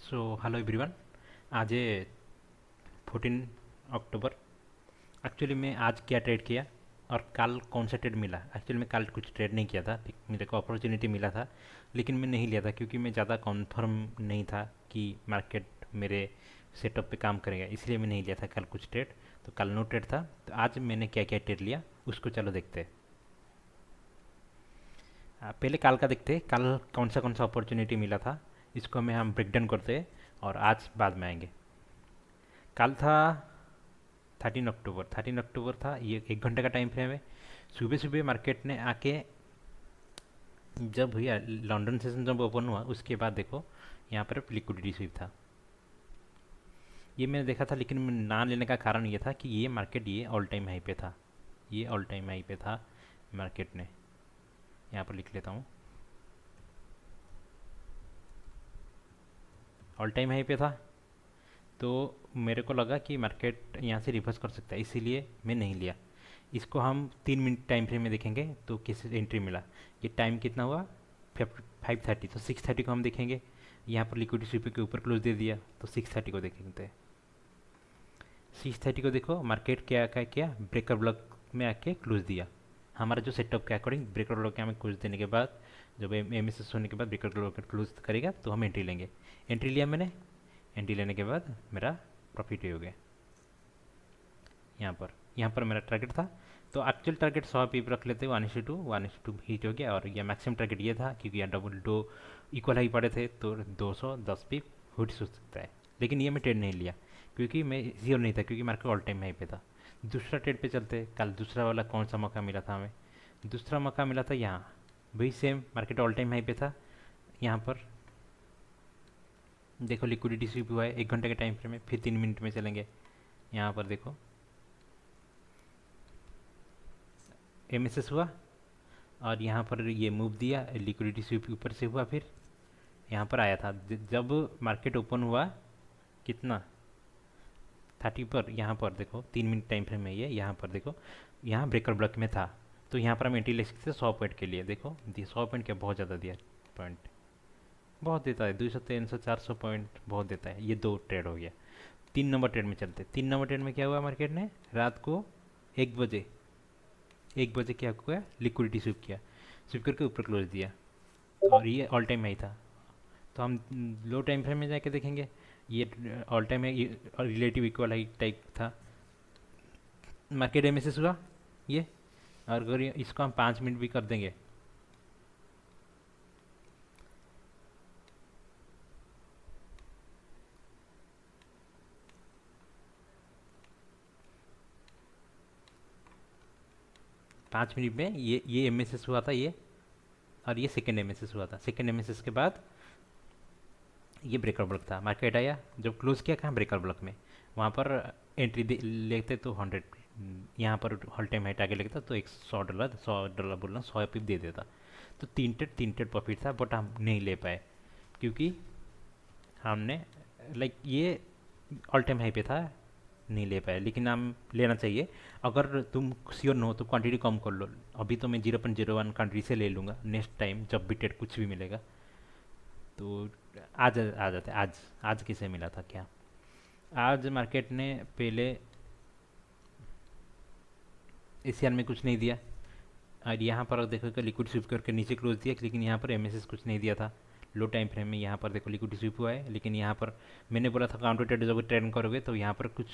So hello everyone. आज है 14 अक्टूबर। Actually मैं आज क्या ट्रेड किया और कल कौन सा ट्रेड मिला। एक्चुअली मैं कल कुछ ट्रेड नहीं किया था, मेरे को अपॉर्चुनिटी मिला था लेकिन मैं नहीं लिया था क्योंकि मैं ज़्यादा कॉन्फर्म नहीं था कि मार्केट मेरे सेटअप पे काम करेगा, इसलिए मैं नहीं लिया था कल कुछ ट्रेड। तो कल नो ट्रेड था। तो आज मैंने क्या क्या ट्रेड लिया उसको चलो देखते हैं। पहले कल का देखते हैं, कल कौन सा अपॉर्चुनिटी मिला था, इसको मैं हम ब्रेक डाउन करते हैं और आज बाद में आएंगे। कल था 13 अक्टूबर। 13 अक्टूबर था, ये 1 घंटे का टाइम फ्रेम है। सुबह सुबह मार्केट ने आके जब भैया लंदन सेशन जब ओपन हुआ उसके बाद देखो यहाँ पर लिक्विडिटी स्वीप था। ये मैंने देखा था लेकिन मैं ना लेने का कारण ये था कि ये मार्केट ये ऑल टाइम हाई पे था। ये ऑल टाइम हाई पे था मार्केट ने। यहाँ पर लिख लेता हूँ, ऑल टाइम हाई पे था। तो मेरे को लगा कि मार्केट यहाँ से रिवर्स कर सकता है, इसीलिए मैं नहीं लिया। इसको हम 3 मिनट टाइम फ्रेम में देखेंगे तो किस एंट्री मिला। ये टाइम कितना हुआ, 5:30। तो 6:30 को हम देखेंगे। यहाँ पर लिक्विडिटी स्वीप के ऊपर क्लोज दे दिया तो 6:30 को देखेंगे। 6:30 को देखो मार्केट क्या ब्रेकर ब्लॉक में आके क्लोज दिया। हमारा जो सेटअप के अकॉर्डिंग ब्रेकर ब्लॉक में क्लोज देने के बाद, जब एम एस एस होने के बाद ब्रेकर ब्लॉक क्लोज करेगा तो हम एंट्री लेंगे। एंट्री लिया मैंने। एंट्री लेने के बाद मेरा प्रॉफिट हो गया। यहाँ पर मेरा टारगेट था। तो एक्चुअल टारगेट 100 पीप रख लेते, 1:2 हिट हो गया। और यह मैक्सिमम टारगेट ये था क्योंकि यहाँ डबल दो इक्वल हाई पड़े थे तो 210 पीप हिट हो सकता है। लेकिन ये मैं ट्रेड नहीं लिया क्योंकि मैं श्योर नहीं था, क्योंकि मार्केट ऑल टाइम हाई पे था। दूसरा ट्रेड पे चलते, कल दूसरा वाला कौन सा मौका मिला था हमें। दूसरा मौका मिला था यहाँ, वही same market all time high पे था। यहाँ पर देखो लिक्विडिटी स्वीप हुआ है 1 घंटे के टाइम फ्रेम में। फिर 3 मिनट में चलेंगे। यहाँ पर देखो एम एस एस हुआ और यहाँ पर ये मूव दिया, लिक्विडिटी स्वीप ऊपर से हुआ। फिर यहाँ पर आया था जब मार्केट ओपन हुआ कितना 30 पर। यहाँ पर देखो 3 मिनट टाइम फ्रेम में ये, यहाँ पर देखो यहाँ ब्रेकर ब्लॉक में था। तो यहाँ पर हम एंट्री ले सकते थे 100 पॉइंट के लिए। देखो 100 पॉइंट क्या बहुत ज़्यादा दिया। पॉइंट बहुत देता है, 200 300 400 पॉइंट बहुत देता है। ये दो ट्रेड हो गया। 3 नंबर ट्रेड में चलते। 3 नंबर ट्रेड में क्या हुआ, मार्केट ने रात को 1 बजे, 1 बजे क्या हुआ, लिक्विडिटी स्वीप किया। स्वीप करके ऊपर क्लोज दिया और ये ऑल टाइम हाई था। तो हम लो टाइम फ्रेम में जाके देखेंगे। ये all time high relative equal high type था। मार्केट एमएसएस हुआ ये। और अगर इसको हम 5 मिनट भी कर देंगे, पाँच मिनट में ये एमएसएस हुआ था ये। और ये सेकेंड एमएसएस हुआ था। सेकेंड एमएसएस के बाद ये ब्रेकर ब्लॉक था। मार्केट आया जब क्लोज किया कहाँ, ब्रेकर ब्लॉक में। वहाँ पर एंट्री लेते तो 100, यहाँ पर हॉल टाइम हाइट आगे लगता तो एक $100 बोलना 100 पिप दे देता। तो तीन टेड प्रॉफिट था, बट हम नहीं ले पाए क्योंकि हमने लाइक ये ऑल टाइम हाई पे था, नहीं ले पाए। लेकिन हम लेना चाहिए। अगर तुम श्योर न हो तो क्वांटिटी कम कर लो। अभी तो मैं 0.01 क्वांटिटी से ले लूँगा, नेक्स्ट टाइम जब भी ट्रेड कुछ भी मिलेगा तो आज आ जाते। आज आज किसे मिला था क्या, आज मार्केट ने पहले एशियन में कुछ नहीं दिया। और यहाँ पर देखो कि लिक्विड स्विप करके नीचे क्लोज दिया, लेकिन यहाँ पर एमएसएस कुछ नहीं दिया था। लो टाइम फ्रेम में यहाँ पर देखो लिक्विड स्विप हुआ है, लेकिन यहाँ पर मैंने बोला था काउंटर ट्रेड जब ट्रेड करोगे तो यहाँ पर कुछ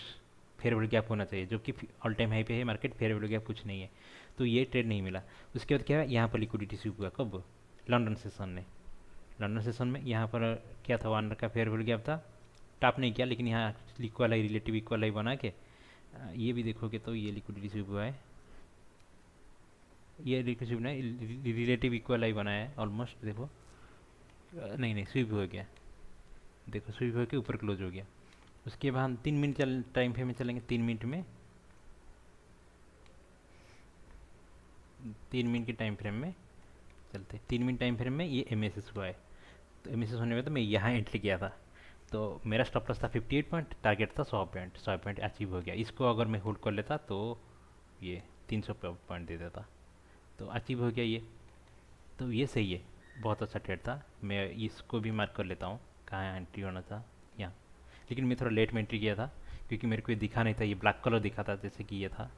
फेयरवेल गैप होना चाहिए, जो कि ऑल टाइम हाई पे है मार्केट, फेयरवेल गैप कुछ नहीं है। तो ये ट्रेड नहीं मिला। उसके बाद क्या है, यहाँ पर लिक्विडिटी स्विप हुआ कब, लंदन सेशन ने। लंदन सेशन में यहाँ पर क्या था, वन का फेयरवेल गैप था। टॉप नहीं किया लेकिन यहाँ इक्वल आई, रिलेटिव इक्वल आई बना के ये भी देखोगे तो ये लिक्विडिटी स्विप हुआ है। ये रिलेटिव ना, रिलेटिव इक्वल आई बनाया है ऑलमोस्ट। देखो नहीं नहीं स्वीप हो गया। देखो स्वीप होकर ऊपर क्लोज हो गया। उसके बाद हम 3 मिनट टाइम फ्रेम में चलेंगे। 3 मिनट में, 3 मिनट के टाइम फ्रेम में चलते। 3 मिनट टाइम फ्रेम में ये एम हुआ है। तो एम होने में तो मैं यहाँ एंट्री किया था। तो मेरा स्टॉप लॉस था 58 पॉइंट, टारगेट था 100 पॉइंट। 100 पॉइंट अचीव हो गया। इसको अगर मैं होल्ड कर लेता तो ये 300 पॉइंट दे देता। तो अचीव हो गया ये। तो ये सही है, बहुत अच्छा ट्रेड था। मैं इसको भी मार्क कर लेता हूँ कहाँ एंट्री होना था, यहाँ। लेकिन मैं थोड़ा लेट में एंट्री किया था क्योंकि मेरे को ये दिखा नहीं था, ये ब्लैक कलर दिखा था जैसे कि ये था।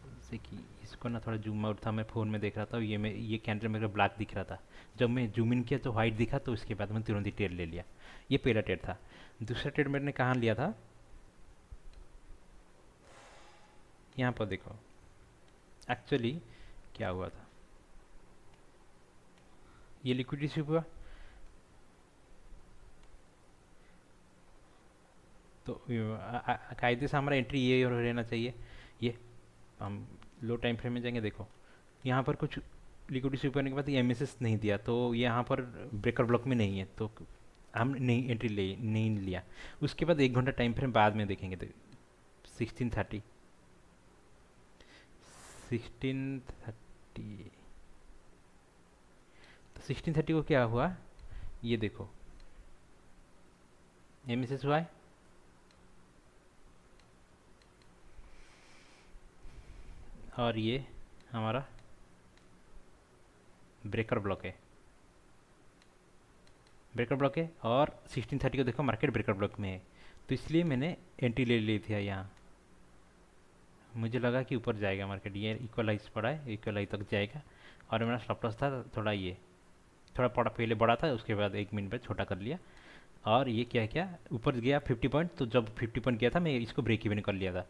जैसे कि इसको ना थोड़ा जूम आउट था, मैं फ़ोन में देख रहा था, ये कैंडल मेरे को ब्लैक दिख रहा था। जब मैं जूम इन किया तो वाइट दिखा, तो उसके बाद मैंने तुरंत ही ट्रेड ले लिया। ये पहला ट्रेड था। दूसरा ट्रेड मैंने कहाँ लिया था, यहाँ पर देखो एक्चुअली क्या हुआ था। ये लिक्विडिटी स्वीप हुआ, तो कायदे से हमारा एंट्री ये रहना चाहिए। ये हम लो टाइम फ्रेम में जाएंगे, देखो यहाँ पर कुछ लिक्विडिटी स्वीप करने के बाद ये एमएसएस नहीं दिया, तो ये यहाँ पर ब्रेकर ब्लॉक में नहीं है, तो हम नहीं एंट्री ले नहीं लिया। उसके बाद 1 घंटा टाइम फ्रेम बाद में देखेंगे, तो 16:30 16:30 तो 16:30 को क्या हुआ, ये देखो एमएसएस हुआ है, और ये हमारा ब्रेकर ब्लॉक है, ब्रेकर ब्लॉक है, और 16:30 को देखो मार्केट ब्रेकर ब्लॉक में है, तो इसलिए मैंने एंट्री ले ली थी यहाँ। मुझे लगा कि ऊपर जाएगा मार्केट, ये इक्वलाइज पड़ा है, इक्वलाइज तक जाएगा, और मेरा स्टॉप लॉस था थोड़ा, ये थोड़ा पड़ा पहले बड़ा था, उसके बाद 1 मिनट बाद छोटा कर लिया। और ये क्या क्या ऊपर गया 50 पॉइंट, तो जब 50 पॉइंट गया था मैं इसको ब्रेक इवन कर लिया था।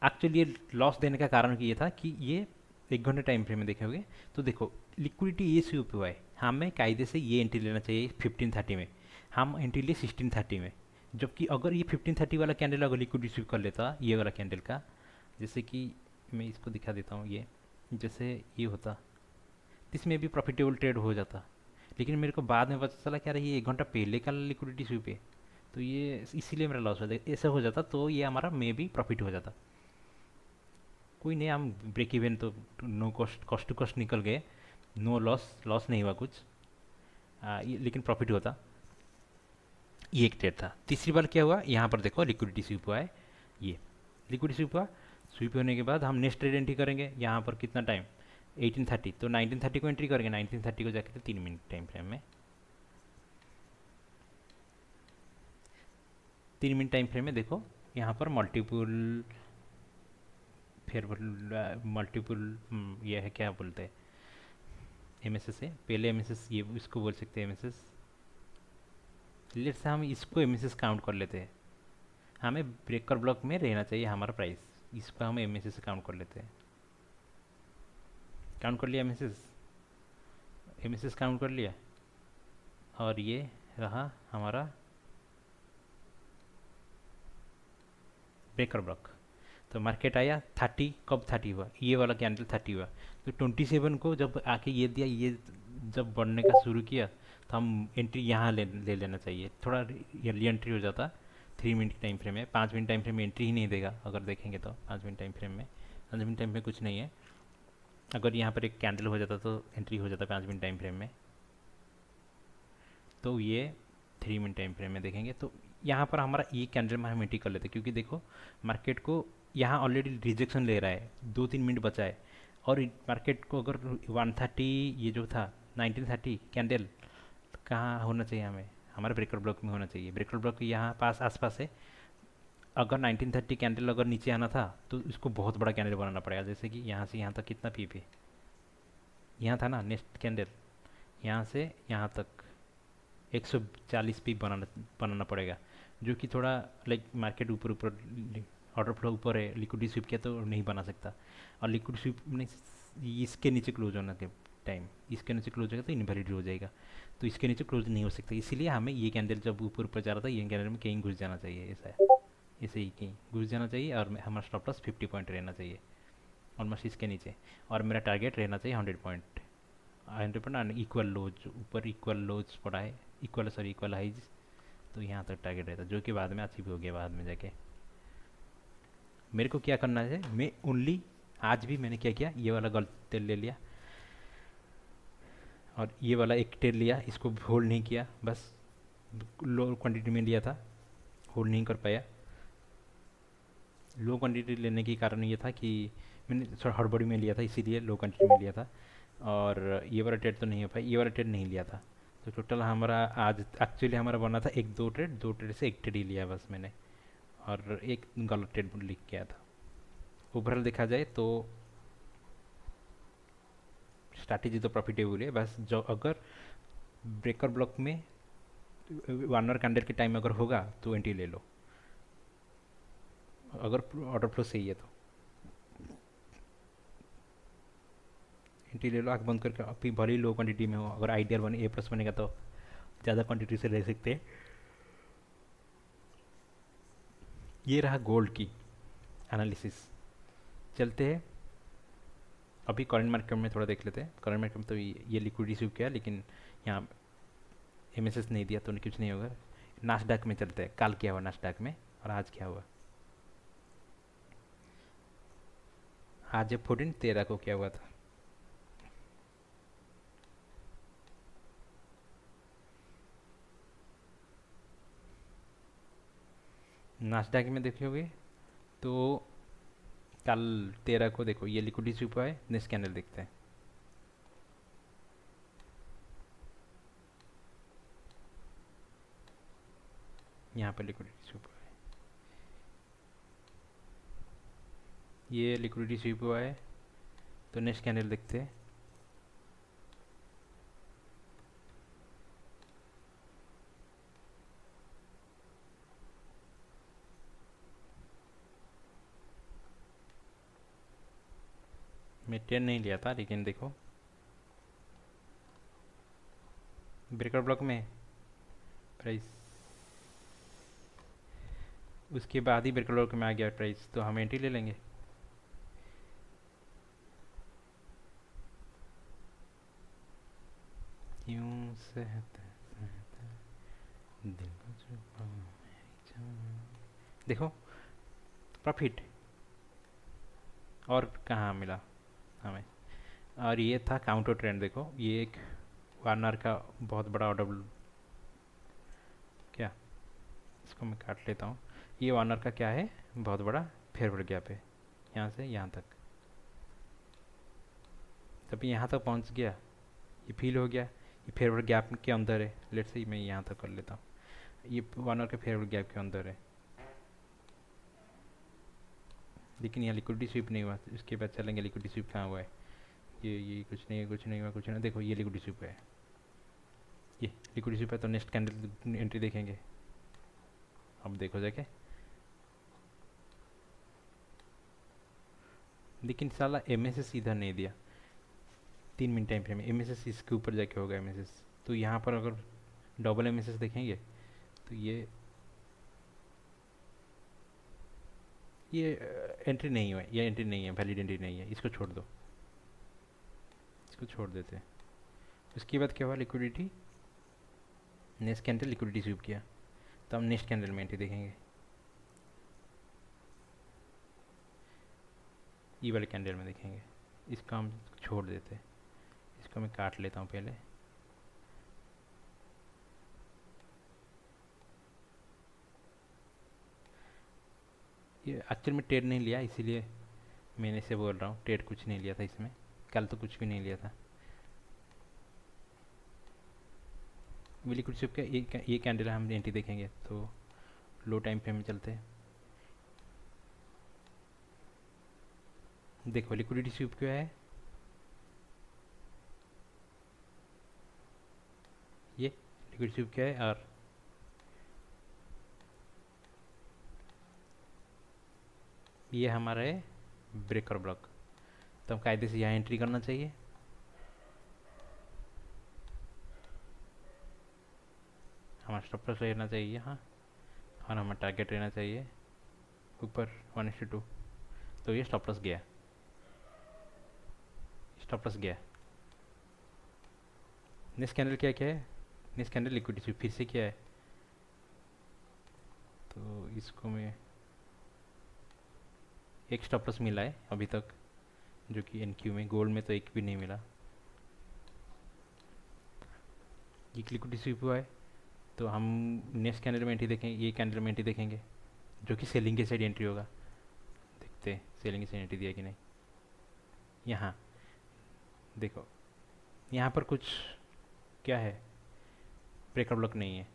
एक्चुअली ये लॉस देने का कारण ये था कि ये 1 घंटे टाइम फ्रेम में देखे होगे, तो देखो लिक्विडिटी ये स्वीप हुआ है, हमें कायदे से ये एंट्री लेना चाहिए 15:30 में, हम एंट्री लिए 16:30 में। जबकि अगर ये 15:30 वाला कैंडल अगर लिक्विडिटी स्वीप कर लेता ये वाला कैंडल का, जैसे कि मैं इसको दिखा देता हूँ, ये जैसे ये होता तो इसमें भी प्रॉफिटेबल ट्रेड हो जाता। लेकिन मेरे को बाद में पता चला क्या रही, ये 1 घंटा पहले का लिक्विडिटी स्वीप है, तो ये इसीलिए मेरा लॉस हो जाता। ऐसा हो जाता तो ये हमारा मे भी प्रॉफिट हो जाता। कोई नहीं, हम ब्रेक इवन तो no cost, cost to cost निकल गए, नो लॉस, लॉस नहीं हुआ कुछ, लेकिन प्रॉफिट होता। ये एक ट्रेड था। तीसरी बार क्या हुआ, यहाँ पर देखो लिक्विडिटी स्वीप हुआ है, ये लिक्विडिटी स्वीप हुआ, स्वीप होने के बाद हम नेक्स्ट ट्रेड एंट्री करेंगे, यहाँ पर कितना टाइम 18:30, तो 19:30 को एंट्री करेंगे, 19:30 को जाके 3 मिनट टाइम फ्रेम में, 3 मिनट टाइम फ्रेम में देखो यहाँ पर मल्टीपुल फिर मल्टीपुल ये है क्या बोलते हैं, एमएसएस है, पहले एमएसएस, ये इसको बोल सकते हैं एमएसएस। लेट से हम इसको एमएसएस काउंट कर लेते हैं, हमें ब्रेकर ब्लॉक में रहना चाहिए हमारा प्राइस, इसको हम एमएसएस से काउंट कर लेते हैं। काउंट कर लिया एमएसएस, एमएसएस काउंट कर लिया, और ये रहा हमारा ब्रेकर ब्लॉक। तो मार्केट आया 30, कब 30 हुआ, ये वाला कैंडल 30 हुआ, तो 27 को जब आके ये दिया, ये जब बढ़ने का शुरू किया, तो हम एंट्री यहाँ ले लेना चाहिए, थोड़ा अर्ली एंट्री हो जाता। 3 मिनट टाइम फ्रेम में, 5 मिनट टाइम फ्रेम में एंट्री ही नहीं देगा अगर देखेंगे तो, 5 मिनट टाइम फ्रेम में, 5 मिनट टाइम में कुछ नहीं है। अगर यहाँ पर एक कैंडल हो जाता तो एंट्री हो जाता 5 मिनट टाइम फ्रेम में, तो ये 3 मिनट टाइम फ्रेम में देखेंगे तो यहाँ पर हमारा ये कैंडल में हम एंट्री कर लेते, क्योंकि देखो मार्केट को यहाँ ऑलरेडी रिजेक्शन ले रहा है, 2-3 मिनट बचा है, और मार्केट को अगर 130 ये जो था 19:30 कैंडल कहाँ होना चाहिए, हमें हमारे ब्रेकर ब्लॉक में होना चाहिए, ब्रेकर ब्लॉक यहाँ पास आसपास है। अगर 19:30 कैंडल अगर नीचे आना था तो इसको बहुत बड़ा कैंडल बनाना पड़ेगा, जैसे कि यहाँ से यहाँ तक कितना पीप है, यहाँ था ना नेक्स्ट कैंडल, यहाँ से यहाँ तक 140 पीप बनाना पड़ेगा, जो कि थोड़ा लाइक मार्केट ऊपर ऊपर ऑर्डर फ्लो ऊपर है, लिक्विडिटी स्वीप किया तो नहीं बना सकता, और लिक्विड स्वीप नहीं, इसके नीचे क्लोज होना के टाइम, इसके नीचे क्लोज होगा तो इनवैलिड हो जाएगा, तो इसके नीचे क्लोज नहीं हो सकता, इसीलिए हमें ये कैंडल जब ऊपर ऊपर जा रहा था, ये कैंडल में कहीं घुस जाना चाहिए, ऐसा है, ऐसे ही कहीं घुस जाना चाहिए, और हमारा स्टॉप लॉस 50 पॉइंट रहना चाहिए ऑलमोस्ट इसके नीचे, और मेरा टारगेट रहना चाहिए 100 पॉइंट, 100 पॉइंट इक्वल लोज, ऊपर इक्वल लोज पड़ा है, इक्वल हाइज, तो यहाँ तक टारगेट रहता, जो कि बाद में अचीव हो गया बाद में जाके। मेरे को क्या करना है, मैं ओनली आज भी मैंने क्या किया, ये वाला गलत तेल ले लिया, और ये वाला एक तेल लिया, इसको होल्ड नहीं किया, बस लो क्वांटिटी में लिया था, होल्ड नहीं कर पाया। लो क्वांटिटी लेने के कारण ये था कि मैंने थोड़ा हड़बड़ी में लिया था, इसीलिए लो क्वांटिटी में लिया था, और ये वाला ट्रेड तो नहीं हो पाया, ये वाला ट्रेड नहीं लिया था, तो टोटल हमारा आज एक्चुअली हमारा बना था एक दो ट्रेड से एक ट्रेड ही लिया बस मैंने, और एक गलत ट्रेड लिख किया था। ओवरऑल देखा जाए तो स्ट्रैटेजी तो प्रॉफिटेबल है, बस जो अगर ब्रेकर ब्लॉक में 1 आवर कैंडल के टाइम अगर होगा तो एंट्री ले लो, अगर ऑर्डर फ्लो सही है तो एंट्री ले लो। आँख बंद करके अभी भले ही लो क्वांटिटी में हो, अगर आइडियल बने ए प्लस बनेगा तो ज़्यादा क्वांटिटी से ले सकते हैं। ये रहा गोल्ड की एनालिसिस। चलते हैं अभी करंट मार्केट में थोड़ा देख लेते हैं। करंट मार्केट में तो ये लिक्विडिटी स्वीप किया, लेकिन यहाँ एमएसएस नहीं दिया तो कुछ नहीं होगा। नास्डैक में चलते हैं, कल क्या हुआ नास्डैक में और आज क्या हुआ। आज 14/13 को क्या हुआ था। नास्डैक में देखोगे तो कल 13 को देखो ये लिक्विडिटी स्वीप हुआ है। नेक्स्ट कैंडल देखते हैं। यहाँ पर लिक्विडिटी स्वीप हुआ है, ये लिक्विडिटी स्वीप हुआ है। तो नेक्स्ट कैंडल देखते हैं। मैं 10 नहीं लिया था, लेकिन देखो ब्रेकर ब्लॉक में प्राइस, उसके बाद ही ब्रेकर ब्लॉक में आ गया प्राइस, तो हम एंट्री ले लेंगे। यूं सहता सहता दिल को छुपाऊं मैं जाऊं। देखो प्रॉफिट और कहाँ मिला हमें। और ये था काउंटर ट्रेंड। देखो ये एक 1 आवर का बहुत बड़ा ऑर्डर, क्या इसको मैं काट लेता हूँ। ये 1 आवर का क्या है, बहुत बड़ा फेयरवेल गैप है यहाँ से यहाँ तक। तब यहाँ तक पहुँच गया, ये फील हो गया, ये फेयरवेल गैप के अंदर है। लेट्स से मैं यहाँ तक कर लेता हूँ, ये 1 आवर के फेयरवेल गैप के अंदर है, लेकिन यहाँ लिक्विडिटी स्वीप नहीं हुआ। उसके बाद चलेंगे लिक्विडिटी स्वीप कहाँ हुआ है। ये कुछ नहीं है, कुछ नहीं हुआ, कुछ नहीं। देखो ये लिक्विडिटी स्वीप है, ये लिक्विडिटी स्वीप है। तो नेक्स्ट कैंडल एंट्री देखेंगे। अब देखो जाके, लेकिन साला एमएसएस इधर नहीं दिया। 3 मिनट टाइम फ्रेम में एमएसएस इसके ऊपर जाके होगा एमएसएस। तो यहाँ पर अगर डबल एमएसएस देखेंगे तो ये एंट्री नहीं हुआ, ये एंट्री नहीं है, वैलिड एंट्री नहीं है। इसको छोड़ दो, इसको छोड़ देते हैं। उसके बाद क्या हुआ, liquidity next candle liquidity SVEEP किया। तो हम नेक्स्ट कैंडल में एंट्री देखेंगे, ई वाले कैंडल में देखेंगे। इसका हम छोड़ देते हैं, इसको मैं काट लेता हूँ पहले। ये एक्चुअल में ट्रेड नहीं लिया, इसीलिए मैंने से बोल रहा हूँ। ट्रेड कुछ नहीं लिया था इसमें, कल तो कुछ भी नहीं लिया था। लिक्विड स्विप का ये कैंडल हम एंट्री देखेंगे। तो लो टाइम फ्रेम में चलते हैं। देखो लिक्विडिटी स्वीप क्या है, ये लिक्विड स्वीप क्या है, और ये हमारा है ब्रेकर ब्लॉक। तो हम कायदे से यहाँ एंट्री करना चाहिए। हमारा स्टॉप लॉस रहना चाहिए यहाँ, और हमारा टारगेट रहना चाहिए ऊपर 1:2। तो ये स्टॉप लॉस गया, स्टॉप लॉस गया। नेक्स्ट कैंडल क्या क्या है, नेक्स्ट कैंडल लिक्विडिटी स्वीप फिर से क्या है। तो इसको मैं एक स्टॉप लॉस मिला है अभी तक, जो कि एनक्यू में, गोल्ड में तो एक भी नहीं मिला। ये लिक्विडिटी स्वीप हुआ है। तो हम नेक्स्ट कैंडल में एंट्री देखेंगे, ये कैंडल में एंट्री देखेंगे, जो कि सेलिंग के साइड एंट्री होगा। देखते हैं सेलिंग के साइड एंट्री दिया कि नहीं। यहाँ देखो, यहाँ पर कुछ क्या है, ब्रेकर ब्लॉक नहीं है।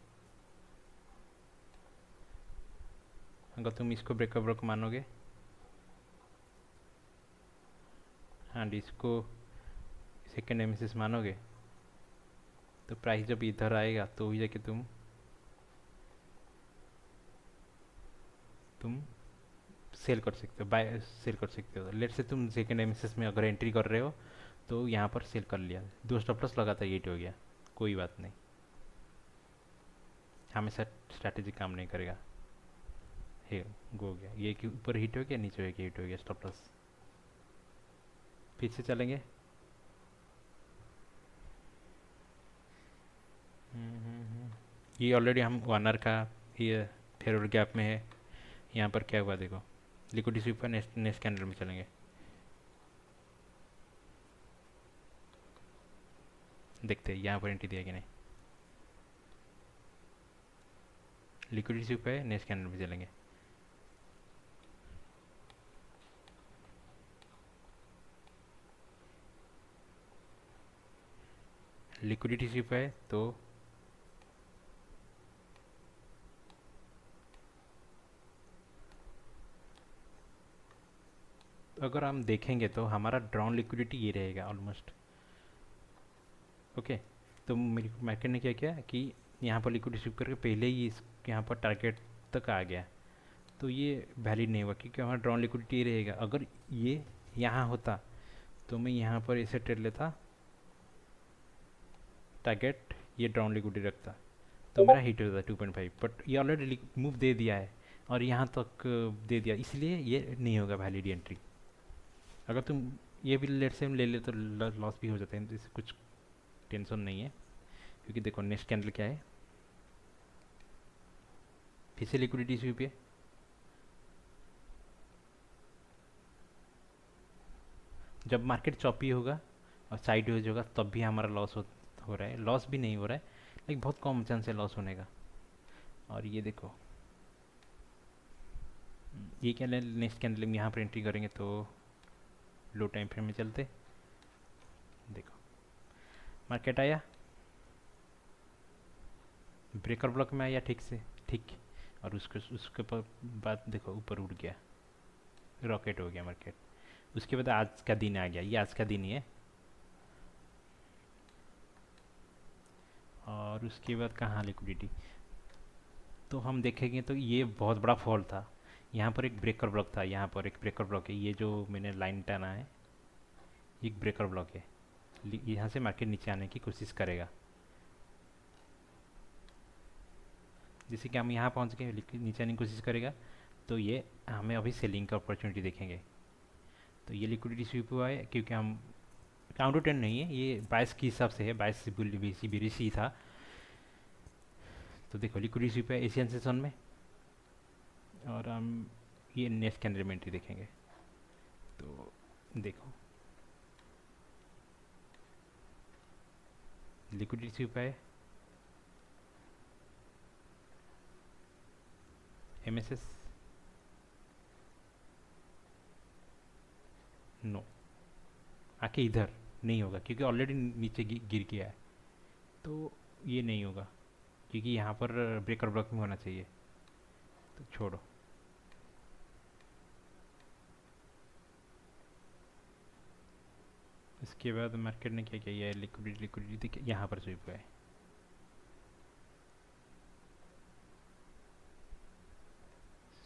अगर तुम इसको ब्रेकर ब्लॉक मानोगे, हाँ इसको सेकेंड एमिसिस मानोगे, तो प्राइस जब इधर आएगा तो ही जाके तुम सेल कर सकते हो, बाय सेल कर सकते हो। लेट से तुम सेकेंड एमिसिस में अगर एंट्री कर रहे हो तो यहाँ पर सेल कर लिया, दो स्टॉप लॉस लगातार हिट हो गया, कोई बात नहीं, हमेशा स्ट्रैटेजी काम नहीं करेगा। हे गो हो गया, ये कि ऊपर हिट हो गया, नीचे हो गया, हिट हो गया, स्टॉप लॉस। फिर से चलेंगे। ये ऑलरेडी हम 1 आवर का ये फेयरवेल गैप में है। यहाँ पर क्या हुआ देखो, लिक्विडिटी स्वीप पर नेक्स्ट नेक्स्ट कैंडल में चलेंगे। देखते हैं यहाँ पर एंट्री दिया कि नहीं। लिक्विडिटी स्वीप है, नेक्स्ट कैंडल में चलेंगे। लिक्विडिटी स्वीप है तो अगर हम देखेंगे तो हमारा ड्रॉन लिक्विडिटी ये रहेगा ऑलमोस्ट। ओके, तो मेरी मार्केट ने क्या किया कि यहाँ पर लिक्विडिटी स्वीप करके पहले ही इस यहाँ पर टारगेट तक आ गया, तो ये वैलिड नहीं हुआ क्योंकि हमारा ड्रॉन लिक्विडिटी ये रहेगा। अगर ये यहाँ होता तो मैं यहाँ पर ऐसे ट्रेड लेता, टारगेट ये ड्रॉन लिक्विडिटी रखता, तो मेरा हिट होता 2.5, बट ये ऑलरेडी मूव दे दिया है और यहाँ तक दे दिया, इसलिए ये नहीं होगा वैलिड एंट्री। अगर तुम ये भी लेट से ले ले तो लॉस भी हो जाता है, तो इससे कुछ टेंशन नहीं है क्योंकि देखो नेक्स्ट कैंडल क्या है, फिर से लिक्विडिटी स्वीप है। जब मार्केट चॉपी होगा और साइडवेज होगा तब भी हमारा लॉस हो रहा है, लॉस भी नहीं हो रहा है लेकिन बहुत कम चांस है लॉस होने का। और ये देखो ये कैंडल नेक्स्ट कैंडल में यहाँ पर एंट्री करेंगे तो लो टाइम फ्रेम में चलते, देखो मार्केट आया, ब्रेकर ब्लॉक में आया ठीक से ठीक, और उसके बाद देखो ऊपर उड़ गया, रॉकेट हो गया मार्केट। उसके बाद आज का दिन आ गया, ये आज का दिन ही है। और उसके बाद कहाँ लिक्विडिटी, तो हम देखेंगे तो ये बहुत बड़ा फॉल था। यहाँ पर एक ब्रेकर ब्लॉक था, यहाँ पर एक ब्रेकर ब्लॉक है, ये जो मैंने लाइन टाना है ये एक ब्रेकर ब्लॉक है। यहाँ से मार्केट नीचे आने की कोशिश करेगा, जैसे कि हम यहाँ पहुँच गए, नीचे आने की कोशिश करेगा तो ये हमें अभी सेलिंग का अपॉर्चुनिटी देखेंगे। तो ये लिक्विडिटी स्वीप हुआ है क्योंकि हम काउंटर ट्रेंड नहीं है, ये 22 के हिसाब से है, 22 बीसी था। तो देखो लिक्विडिटी स्वीप है एशियन सेशन में, और हम ये नेक्स्ट कैंडल में एंट्री देखेंगे। तो देखो लिक्विडिटी स्वीप है, एमएसएस नो, आके इधर नहीं होगा क्योंकि ऑलरेडी नीचे गिर गया है, तो ये नहीं होगा क्योंकि यहाँ पर ब्रेकर ब्लॉक में होना चाहिए, तो छोड़ो। इसके बाद मार्केट ने क्या किया है, लिक्विडिटी यहाँ पर स्वीप हुआ है,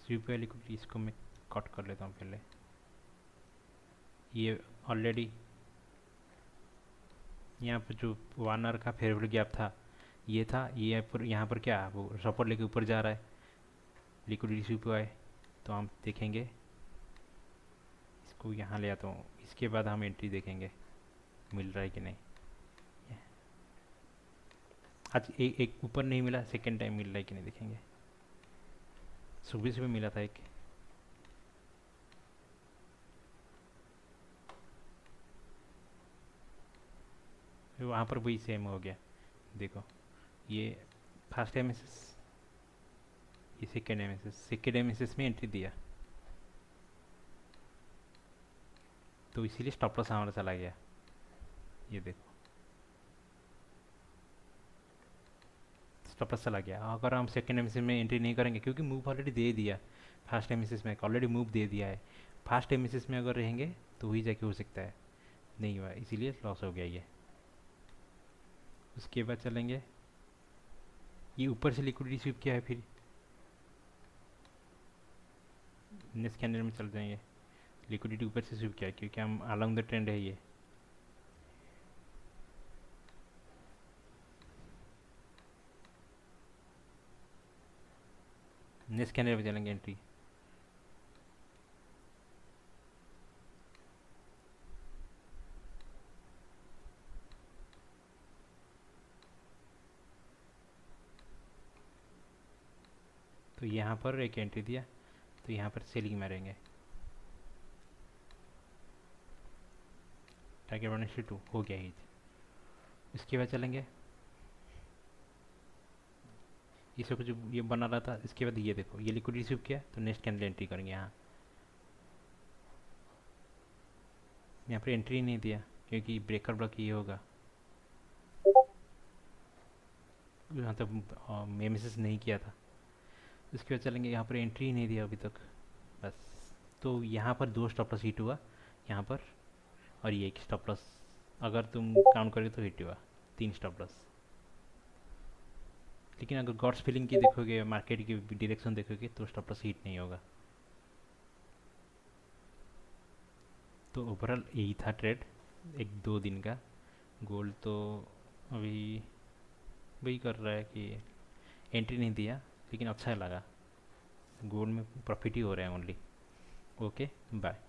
स्वीप हुआ लिक्विडिटी, इसको मैं कट कर लेता हूँ पहले। ये ऑलरेडी यहाँ पर जो 1 आवर का फेवरेट गैप था ये था, ये पर यहाँ पर क्या वो सपोर्ट लेके ऊपर जा रहा है, लिक्विडिटी स्वीप हुआ है। तो हम देखेंगे इसको यहाँ ले आता हूँ, इसके बाद हम एंट्री देखेंगे मिल रहा है कि नहीं। आज एक ऊपर नहीं मिला, सेकेंड टाइम मिल रहा है कि नहीं देखेंगे। सुबह सुबह मिला था एक, वहाँ पर वही सेम हो गया। देखो ये फर्स्ट एमएसएस, ये सेकेंड एमएसएस में एंट्री दिया तो इसीलिए स्टॉप लॉस हमारा चला गया। ये देखो स्टॉप लॉस चला गया। अगर हम सेकेंड एमएसएस में एंट्री नहीं करेंगे क्योंकि मूव ऑलरेडी दे दिया, फर्स्ट एमएसएस में ऑलरेडी मूव दे दिया है, फर्स्ट एमएसएस में अगर रहेंगे तो वही जाके हो सकता है, नहीं हुआ इसीलिए लॉस हो गया ये। उसके बाद चलेंगे, ये ऊपर से लिक्विडिटी स्वीप किया है, फिर नेक्स्ट कैंडल में चल जाएंगे, लिक्विडिटी ऊपर से स्वीप किया है क्योंकि हम अलॉन्ग द ट्रेंड है ये। नेक्स्ट कैंडल में चलेंगे एंट्री, तो यहाँ पर एक एंट्री दिया, तो यहाँ पर सेलिंग मारेंगे, टारगेट 1:2 हो गया ही। इसके बाद चलेंगे, इसे कुछ ये बना रहा था, इसके बाद ये देखो ये लिक्विडिटी स्वीप किया, तो नेक्स्ट कैंडल एंट्री करेंगे यहाँ। यहाँ पर एंट्री नहीं दिया क्योंकि ब्रेकर ब्लॉक ये होगा, यहाँ तक एमएसएस नहीं किया था। उसके बाद चलेंगे, यहाँ पर एंट्री ही नहीं दिया अभी तक, बस। तो यहाँ पर 2 स्टॉप लॉस हिट हुआ यहाँ पर, और ये एक स्टॉप लॉस अगर तुम काउंट करोगे तो हिट हुआ, 3 स्टॉप लॉस। लेकिन अगर गॉड्स फीलिंग की देखोगे, मार्केट की डायरेक्शन देखोगे, तो स्टॉप लॉस हिट नहीं होगा। तो ओवरऑल यही था ट्रेड, 1-2 दिन का। गोल्ड तो अभी वही कर रहा है कि एंट्री नहीं दिया, लेकिन अच्छा लगा, गोल्ड में प्रॉफिट ही हो रहा है ओनली। Okay, bye.